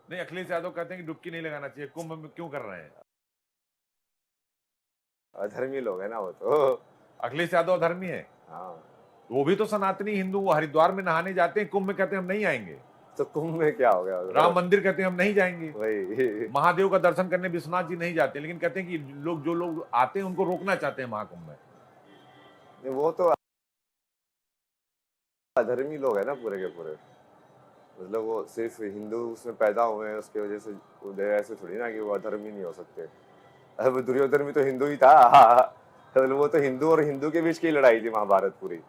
नहीं, अखिलेश यादव कहते हैं कि डुबकी नहीं लगाना चाहिए, कुंभ में क्यों कर रहे हैं? अधर्मी लोग है ना वो तो। अखिलेश यादव अधर्मी है? हाँ, वो भी तो सनातनी हिंदू, वो हरिद्वार में नहाने जाते हैं, कुंभ में कहते हैं हम नहीं आएंगे। तो कुंभ में क्या हो गया राम मंदिर कहते हैं हम नहीं जाएंगे। वही। महादेव का दर्शन करने विश्वनाथ जी नहीं जाते, लेकिन कहते हैं कि जो लोग आते हैं उनको रोकना चाहते हैं महाकुंभ में। वो तो अधर्मी लोग है ना पूरे के पूरे। मतलब वो सिर्फ हिंदू उसमें पैदा हुए हैं उसके वजह से उदय, ऐसे थोड़ी ना कि वो अधर्मी नहीं हो सकते। अब दुर्योधन भी तो हिंदू ही था। तो वो तो हिंदू और हिंदू के बीच की लड़ाई थी महाभारत पूरी।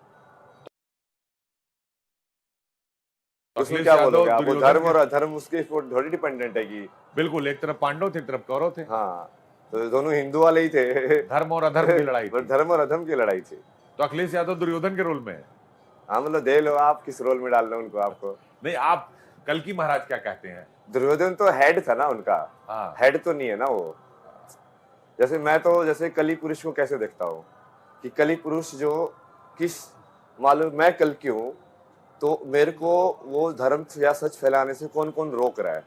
उसमें अखिलेश क्या यादव बोलोगे आप, वो दुर्योधन धर्म के, और अधर्म उसके ऊपर थोड़ी डिपेंडेंट है कि। बिल्कुल, एक तरफ पांडव थे, एक तरफ कौरव थे। हाँ, तो दोनों हिंदू वाले ही थे। धर्म और अधर्म की लड़ाई पर थी। धर्म और अधर्म की लड़ाई थी। तो अखिलेश यादव दुर्योधन के रोल में है। हाँ, मतलब दे लो आप किस रोल में डाल रहे हो उनको आपको। नहीं, आप कल की महाराज क्या कहते हैं? दुर्योधन तो हेड था ना उनका। हाँ, हेड तो नहीं है ना वो। जैसे मैं तो जैसे कली पुरुष को कैसे देखता हूँ कि कली पुरुष जो किस, मालूम मैं कल की हूँ तो मेरे को वो धर्म या सच फैलाने से कौन कौन रोक रहा है।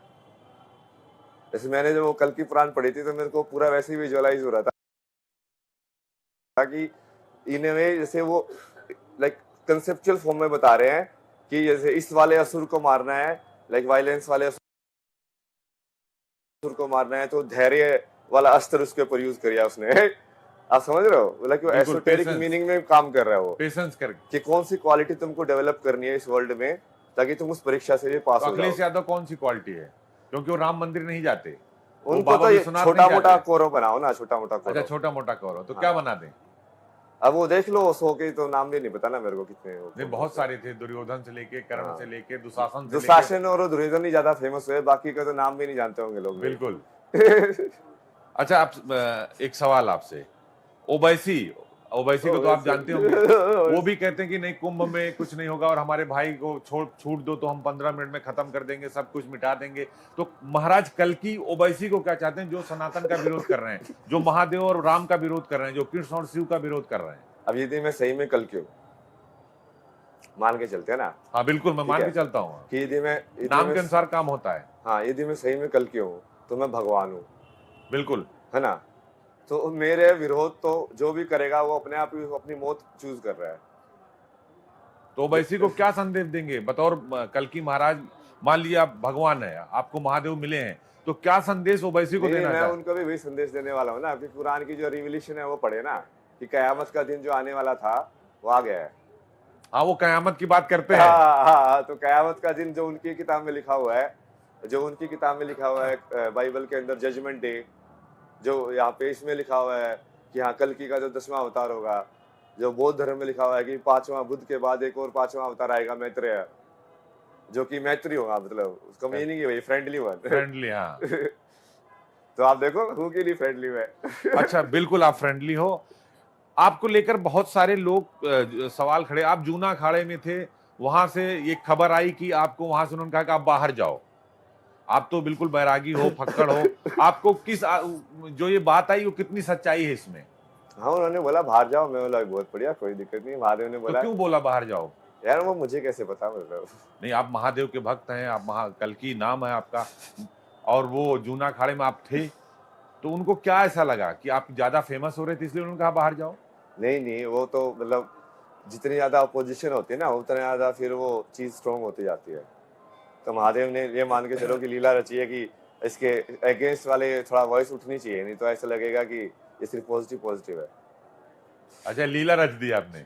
जैसे मैंने जो वो कल की पुराण पढ़ी थी तो मेरे को पूरा वैसे ही विजुअलाइज हो रहा था कि इन वे जैसे वो लाइक कंसेप्चुअल फॉर्म में बता रहे हैं कि जैसे इस वाले असुर को मारना है, लाइक वायलेंस वाले असुर को मारना है तो धैर्य वाला अस्त्र उसके ऊपर यूज किया उसने। आप समझ रहे हो, लाइक वो बिल्कुल, एसोटेरिक मीनिंग में काम कर रहा है वो पेशेंस कर। कि कौन सी क्वालिटी तुमको डेवलप करनी है इस वर्ल्ड में ताकि तुम उस परीक्षा से भी पास तो हो जाओ। अखिलेश यादव कौन सी क्वालिटी है? क्योंकि वो राम मंदिर नहीं जाते, वो उनको बाबा तो विश्वनाथ छोटा नहीं मोटा जाते। कौरव बनाओ ना, छोटा मोटा अच्छा, कौरव। छोटा मोटा कौरव, तो क्या हाँ, बना दें? अब वो देख लो 100 के तो नाम भी नहीं पता ना मेरे को कितने वो नहीं, कौन कौन बहुत से। सारे थे, दुर्योधन से लेके, कर्ण से हाँ, लेके, दुशासन से लेके। दुशासन और दुर्योधन ही ज्यादा फेमस हुए, बाकी का तो नाम भी नहीं जानते होंगे लोग भी। बिल्कुल। अच्छा, आप एक सवाल आपसे, ओवैसी, ओवैसी को तो आप वैसे जानते होंगे। वो भी कहते हैं कि नहीं, कुंभ में कुछ नहीं होगा और हमारे भाई को छूट दो तो हम 15 मिनट में खत्म कर देंगे, सब कुछ मिटा देंगे। तो महाराज कल की ओवैसी को क्या चाहते हैं, जो सनातन का विरोध कर रहे हैं, जो महादेव और राम का विरोध कर रहे हैं, जो कृष्ण और शिव का विरोध कर रहे हैं? अब यदि मैं सही में कल क्यों मान के चलते हैं ना, हाँ बिल्कुल, मैं ठीक मान है, के चलता हूँ, कि यदि नाम मैं के अनुसार काम होता है। हाँ, यदि मैं सही में कल क्यों हूँ तो मैं भगवान हूँ, बिल्कुल। है ना। तो मेरे विरोध तो जो भी करेगा वो अपने आप ही अपनी मौत चूज कर रहा है। तो ओवैसी को क्या संदेश देंगे बतौर कल की महाराज? मान लीजिए आप भगवान है, आपको महादेव मिले हैं, तो क्या संदेश ओवैसी को नहीं नहीं, देना मैं चाहे? उनको भी वही संदेश देने वाला हूँ ना कि कुरान की जो रिवोल्यूशन है वो पढ़े ना, कि कयामत का दिन जो आने वाला था वो आ गया है। हाँ, वो कयामत की बात करते हैं। हाँ हाँ हाँ, तो कयामत का दिन जो उनकी किताब में लिखा हुआ है, जो उनकी किताब में लिखा हुआ है बाइबल के अंदर जजमेंट डे, जो यहाँ पे इसमें लिखा हुआ है कि हाँ कल की का जो 10वां अवतार होगा, जो बौद्ध धर्म में लिखा हुआ है कि 5वां बुद्ध के बाद एक और 5वां अवतार आएगा मैत्रेय, जो कि मैत्री होगा, मतलब उसका मीनिंग ही वही फ्रेंडली वन। फ्रेंडली, हाँ। तो आप देखो हूँ कि नहीं फ्रेंडली में। अच्छा, बिल्कुल आप फ्रेंडली हो। आपको लेकर बहुत सारे लोग सवाल खड़े, आप जूना अखाड़े में थे, वहां से ये खबर आई कि आपको वहां से उन्होंने कहा कि आप बाहर जाओ। आप तो बिल्कुल बैरागी हो, फक्कड़ हो। आपको जो ये बात आई वो कितनी सच्चाई है इसमें? हाँ, उन्होंने बोला बाहर जाओ, मैं बोला बहुत बढ़िया कोई दिक्कत नहीं। महादेव ने तो बोला, क्यों बोला बाहर जाओ? यार वो मुझे कैसे पता, मतलब। नहीं, आप महादेव के भक्त हैं, आप कल्कि नाम है आपका, और वो जूना अखाड़े में आप थे, तो उनको क्या ऐसा लगा कि आप ज्यादा फेमस हो रहे थे इसलिए उन्होंने कहा बाहर जाओ? नहीं नहीं, वो तो मतलब जितनी ज्यादा अपोजिशन होती है ना उतना ज्यादा फिर वो चीज स्ट्रॉन्ग होती जाती है। तो महादेव ने ये मान के चलो कि लीला रची है कि इसके अगेंस्ट वाले थोड़ा वॉइस उठनी चाहिए, नहीं तो ऐसा लगेगा कि ये सिर्फ पॉजिटिव पॉजिटिव है। अच्छा, लीला रच दी आपने।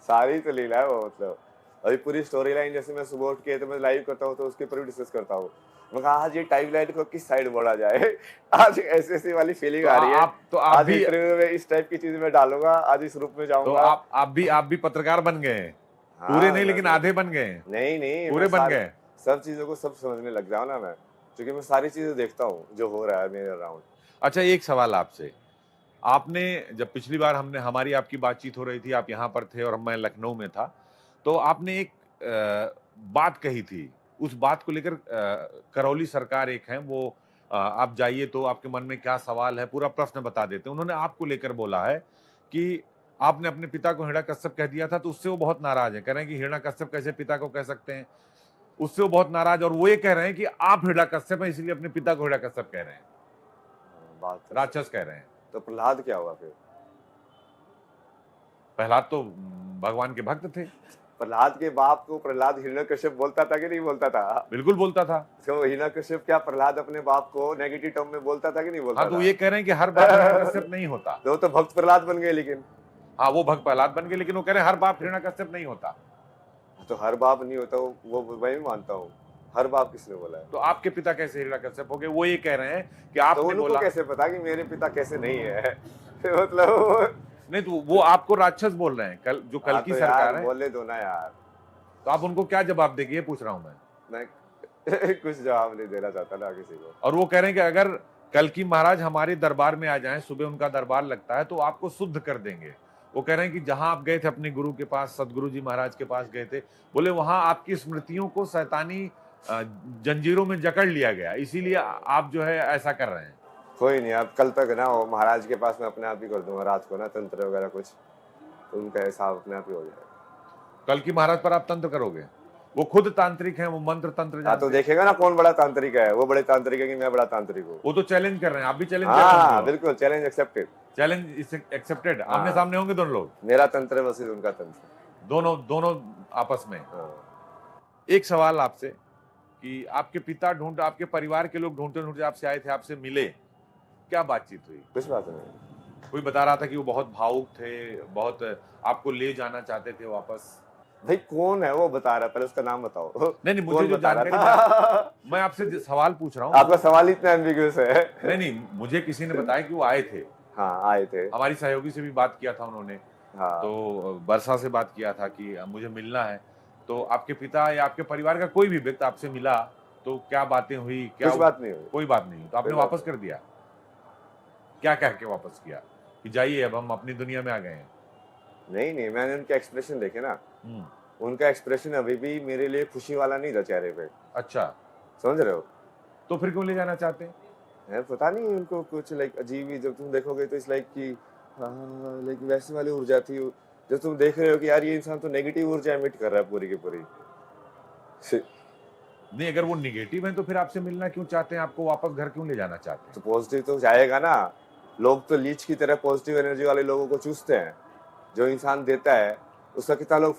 सारी तो लीला है वो, मतलब अभी पूरी स्टोरी लाइन जैसे मैं सुबह उठ के तो मैं लाइव करता हूँ तो उसके ऊपर भी डिस्कस करता हूँ। मैं कहा आज ये टाइम लाइन को किस साइड बढ़ा जाए। आज ऐसी ऐसी वाली फीलिंग तो आ रही है। आप आज भी, इंटरव्यू में इस टाइप की चीज मैं डालूंगा, आज इस रूप में तो जाऊंगा। आप भी पत्रकार बन गए हैं? पूरे हाँ नहीं, लेकिन आधे बन गए हैं। नहीं नहीं, मैं पूरे बन सारे गए। सब चीजों को सब समझने लग जाऊँ ना मैं, क्योंकि मैं सारी चीजें देखता हूँ जो हो रहा है मेरे अराउंड। अच्छा, एक सवाल आपसे, आपने जब पिछली बार हमारी आपकी बातचीत हो रही थी, आप यहाँ पर थे और मैं लखनऊ में था, तो आपने एक बात कही थी। उस बात को लेकर करौली सरकार एक है, वो आप जाइए तो आपके मन में क्या सवाल है, पूरा प्रश्न बता देते हैं। उन्होंने आपको लेकर बोला है कि आपने अपने पिता को हिरण्यकश्यप कह दिया था, तो उससे वो बहुत नाराज हैं। कह रहे हैं कि हिरण्यकश्यप कैसे पिता को कह सकते हैं? उससे वो बहुत नाराज, और वो ये कह रहे हैं कि आप हिरण्यकश्यप हैं, इसलिए अपने पिता को हिरण्यकश्यप कह रहे हैं, बात तो राक्षस कह रहे हैं। तो प्रहलाद क्या हुआ फिर? प्रहलाद तो भगवान के भक्त थे, प्रहलाद के बाप को प्रहलाद हिरण्यकश्यप बोलता था कि नहीं बोलता था? बिल्कुल बोलता था। तो हिरण्यकश्यप क्या प्रहलाद अपने बाप को नेगेटिव टर्म में बोलता था कि नहीं बोलता हाँ, तो था? ये कह रहे हैं कि हर बाप हिरण्यकश्यप नहीं होता। तो भक्त प्रहलाद बन गए, लेकिन हाँ, वो भक्त प्रहलाद बन गए, लेकिन वो कह रहे हैं हर बाप हिरण्यकश्यप नहीं होता। तो हर बाप नहीं होता, वो मैं भी मानता हूँ। हर बाप किसने बोला है? तो आपके पिता कैसे हिरण्यकश्यप हो गए? वो ये कह रहे हैं कि तो आपने उनको बोला। कैसे पता कि मेरे पिता कैसे नहीं है? मतलब नहीं, तो वो आपको राक्षस बोल रहे हैं, कल जो कल हाँ, की तो सरकार यार है, बोलने दो ना यार। तो आप उनको क्या जवाब देंगे, ये पूछ रहा हूं मैं। मैं कुछ जवाब नहीं देना चाहता ना किसी को। और वो कह रहे हैं कि अगर कल की महाराज हमारे दरबार में आ जाएं, सुबह उनका दरबार लगता है, तो आपको शुद्ध कर देंगे। वो कह रहे हैं कि जहां आप गए थे अपने गुरु के पास, सदगुरु जी महाराज के पास गए थे, बोले वहां आपकी स्मृतियों को शैतानी जंजीरों में जकड़ लिया गया, इसीलिए आप जो है ऐसा कर रहे हैं। कोई नहीं, अब कल तक ना वो महाराज के पास मैं अपने आप ही कर दूंगा, रात को ना तंत्र वगैरह कुछ, तो उनका हिसाब अपने आप ही हो जाएगा। कल की महाराज पर आप तंत्र करोगे? वो खुद तांत्रिक हैं, वो मंत्र तंत्र हाँ, जानते तो हैं। देखेगा ना कौन बड़ा तांत्रिक है। वो बड़े तांत्रिक है कि मैं बड़ा तांत्रिक हूँ? वो तो चैलेंज कर रहे हैं, आप भी चैलेंज कर हाँ रहे हो। बिल्कुल, चैलेंज एक्सेप्टेड। चैलेंज एक्सेप्टेड, हाँ। आमने सामने होंगे दोनों लोग, मेरा तंत्र वर्सेस उनका तंत्र। दोनों आपस में। हाँ। एक सवाल आपसे कि आपके पिता आपके परिवार के लोग ढूंढते ढूंढते आपसे आए थे, आपसे मिले, क्या बातचीत हुई? कुछ बात नहीं। कोई बता रहा था कि वो बहुत भावुक थे, बहुत आपको ले जाना चाहते थे वापस। भाई कौन है वो बता रहा है? पहले उसका नाम बताओ। नहीं, मुझे कौन जो बता रहा जानकारी था? मैं आपसे सवाल पूछ रहा हूँ। आपका सवाल इतना एम्बिग्यूअस है। नहीं, मुझे किसी ने बताया कि वो आए थे, हाँ आए थे। हमारी सहयोगी से भी बात किया था उन्होंने, हाँ तो वर्षा से बात किया था कि मुझे मिलना है। तो आपके पिता या आपके परिवार का कोई भी व्यक्ति आपसे मिला, तो क्या बातें हुई? क्या कुछ बात नहीं हुई। कोई बात नहीं, तो आपने कोई बात वापस कर दिया? क्या कह के वापस किया कि जाइए अब हम अपनी दुनिया में आ गए हैं? नहीं, मैंने उनके एक्सप्रेशन देखे ना। हम्म, उनका एक्सप्रेशन अभी भी मेरे लिए खुशी वाला नहीं था चेहरे पे। अच्छा, समझ रहे हो? तो फिर क्यों ले जाना चाहते हैं? है पता नहीं उनको कुछ लाइक अजीब ही, जब तुम देखोगे तो इस लाइक कि लाइक वैसी वाली ऊर्जा थी। जब तुम देख रहे हो कि यार ये इंसान तो नेगेटिव ऊर्जा एमिट कर रहा है पूरी की पूरी। नहीं, अगर वो निगेटिव है तो फिर आपसे मिलना क्यों चाहते हैं? आपको वापस घर क्यों ले जाना चाहते हैं? तो पॉजिटिव तो जाएगा ना। लोग तो लीच की तरह पॉजिटिव एनर्जी वाले लोगों को चूसते हैं। जो इंसान देता है उसका कितना लोग